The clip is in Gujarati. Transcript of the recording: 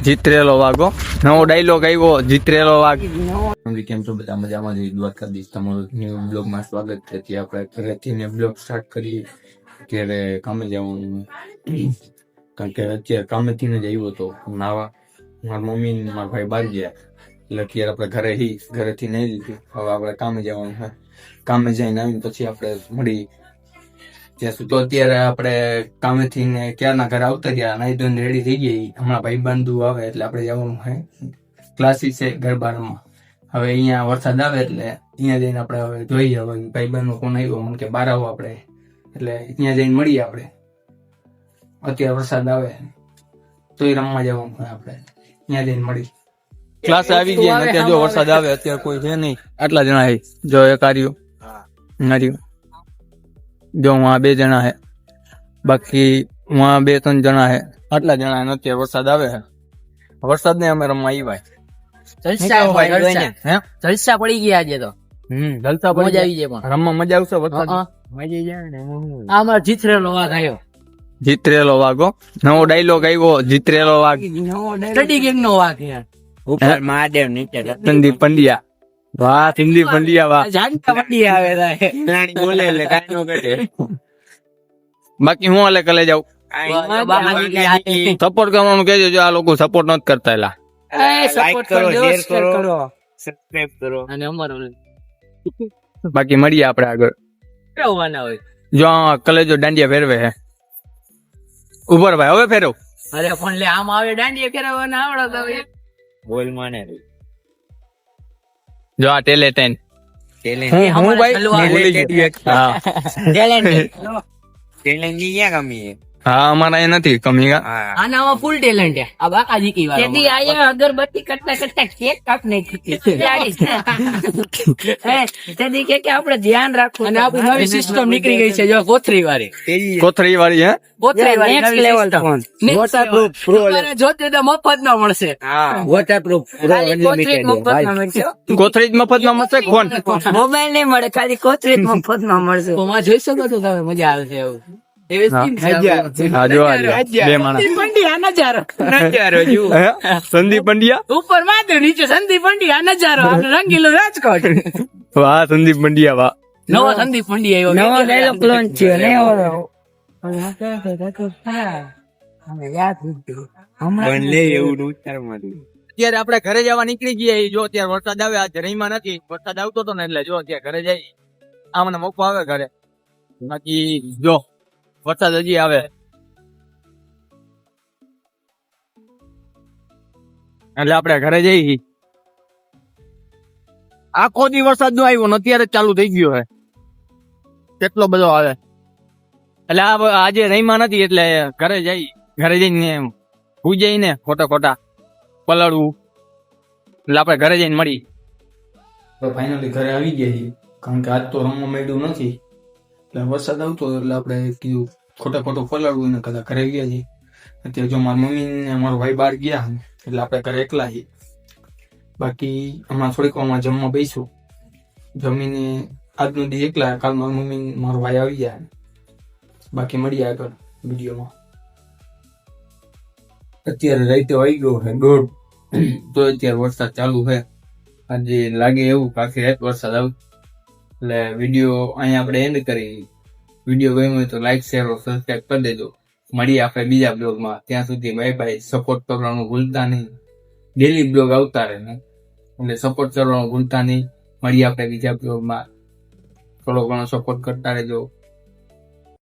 જીતરેલો વાઘો નવો ડાયલોગ આવ્યો, જીતરેલો વાઘ. કેમ છો બધા? મજામાં જ. દ્વારકાધીશ તમારું ન્યુ બ્લોગમાં સ્વાગત છે. ત્યાં આપણે ઘરેથી બ્લોગ સ્ટાર્ટ કરીએ. અત્યારે કામે જવાનું, કારણ કે અત્યારે કામેથી જ આવ્યો હતો નાવા. મારા મમ્મી ને મારા ભાઈ બહાર ગયા એટલે અત્યારે આપણે ઘરેથી નહીં લીધું. હવે આપણે કામે જવાનું છે. કામે જઈને આવીને પછી આપણે મળી ત્યાં સુધી. તો અત્યારે આપણે કામેથી ને ક્યારના ઘરે આવતા રહ્યા, નાઈ ધોઈને રેડી થઈ ગઈ. હમણાં ભાઈ બંધુ આવે એટલે આપણે જવાનું છે ક્લાસીસ છે ગરબામાં. હવે અહીંયા વરસાદ આવે એટલે અહીંયા જઈને આપણે હવે જોઈએ. હવે ભાઈ બંધનો કોણ આવ્યો મને કે બહાર આવો આપણે, એટલે અહીંયા જઈને મળીએ આપણે. અત્યારે વરસાદ આવે તોય રમવા જવાનું હોય આપણે, અહીંયા જઈને મળી. ક્લાસ આવી ગયા અત્યારે જો વરસાદ આવે અત્યારે કોઈ છે નહીં, આટલા જણા છે. જો એક આર્યું નાર્યું, જો હું 2 જણા હે, બાકી હું 2-3 જણા હે, આટલા જણા ને અત્યારે વરસાદ આવે છે. વરસાદ ને અમે રમવા આવ્યા. જલસા પડી ગયા આજે તો. જલસા મજા આવી જાય, પણ રમવા મજા આવશે. વરસાદ મજા જાય ને. આ મારો જીતરેલો વાઘ આવ્યો, જીતરેલો વાઘો નવો ડાયલોગ આવ્યો, જીતરેલો વાઘ. સ્ટડી ગેંગ નો વાઘ યાર. ઉપર મહાદેવ નીચે સંદીપ પંડ્યા. વાહ સંદીપ પંડ્યા, વાહ. જાનકા પંડ્યા આવે રાણી બોલે એટલે કાઈ નો કરે. બાકી હું હાલે કલે જાઉં સપોર્ટ કરવાનું કહેજો. જો આ લોકો સપોર્ટ નથી કરતા એલા. સપોર્ટ કરો, શેર કરો, સબસ્ક્રાઇબ કરો અને અમારો બાકી મળીએ આપણે આગળ. કેવાના હોય જો કલેજો દાંડિયા ફેરવે હે. ઉપર ભાઈ હવે ફેરવ. અરે પણ લે આમ આવે દાંડિયા ફેરવવાના આવડે તો બોલ માને. જો આ ટેલેન્ટ હું ભાઈ ટેલેન્ટ ની ક્યાં કમી છે? હા અમારા એ નથી કમી. આનામાં ફૂલ ટેલેન્ટ છે. આ બાકાજી કી વાળો તેથી આયા અગરબત્તી કરતા કરતા કેક કાપ નાખી. તેથી કે આપણે ધ્યાન રાખવું. અને આપણી નવી સિસ્ટમ નીકળી ગઈ છે, જો કોથરી વાળી. કોથરી વાળી હે, કોથરી વાળી next level phone. Waterproof pro જોતે તો મફત માં મળશે. હા વોટરપ્રૂફ પ્રો અનલિમિટેડ ભાઈ. કોથરી જ મફત માં મળશે. ફોન મોબાઈલ નહીં મળે, ખાલી કોથરી જ મફત માં મળશે. તો માં જોઈ શકો છો તમે, મજા આવશે એવું. સંદીપ પંડ્યા ઉપર માત્ર નીચે સંદીપ પંડ્યા નજારો. રંગીલો રાજકોટ. વાહ સંદીપ પંડ્યા, વાહ. નવો સંદીપ પંડ્યા આવ્યો, નવો ડાયલોગ લોન્ચ છે ને. અત્યારે આપણે ઘરે જવા નીકળી ગયા. જો અત્યારે વરસાદ આવે, આજે રહીમાં નથી. વરસાદ આવતો હતો ને એટલે જો અત્યારે ઘરે જઈ. આ મને મોકો આવે ઘરે. બાકી જો વરસાદ હજી આવે એટલે આપણે ઘરે જઈ. આખો દી વરસાદ નો આવ્યો ને અત્યારે ચાલુ થઈ ગયો હે. કેટલો બધો આવે એટલે આજે રહીમાં નથી એટલે ઘરે જઈને ભૂઈ જઈને ખોટા પલળવું. એટલે આપણે ઘરે જઈને મળી. તો ફાઇનલી ઘરે આવી ગયા છીએ, કારણ કે આજ તો રમવા માંડ્યું નથી. એટલે વરસાદ આવતો એટલે આપણે કીધું ખોટું પલાળવું ને કદાચ ઘરે ગયા છીએ. અત્યારે જો મારા મમ્મી ને મારો ભાઈ બહાર ગયા એટલે આપણે ઘરે એકલા છીએ. બાકી હમણાં થોડીક વારમાં જમવા બેસું. જમીને આજનો દી એકલા, કાલ મારી મમ્મી મારો ભાઈ આવી ગયા. બાકી મળીએ આગળ વિડીયોમાં. અત્યારે રાતે આવી ગયો છે 1:30, તો અત્યારે વરસાદ ચાલુ છે. આજે લાગે એવું કાંઈ રાત વરસાદ આવે. એટલે વિડીયો અહીંયા આપણે એન્ડ કરી. વિડીયો ગમ્યો હોય તો લાઈક, શેર, સબસ્ક્રાઇબ કરી દેજો. મળીએ આપણે બીજા બ્લોગમાં. ત્યાં સુધી બાય બાય. સપોર્ટ કરવાનું ભૂલતા નહીં. ડેલી બ્લોગ આવતા રહે ને, એટલે સપોર્ટ કરવાનું ભૂલતા નહીં. મળીએ આપણે બીજા બ્લોગમાં. થોડો ઘણો સપોર્ટ કરતા રહેજો.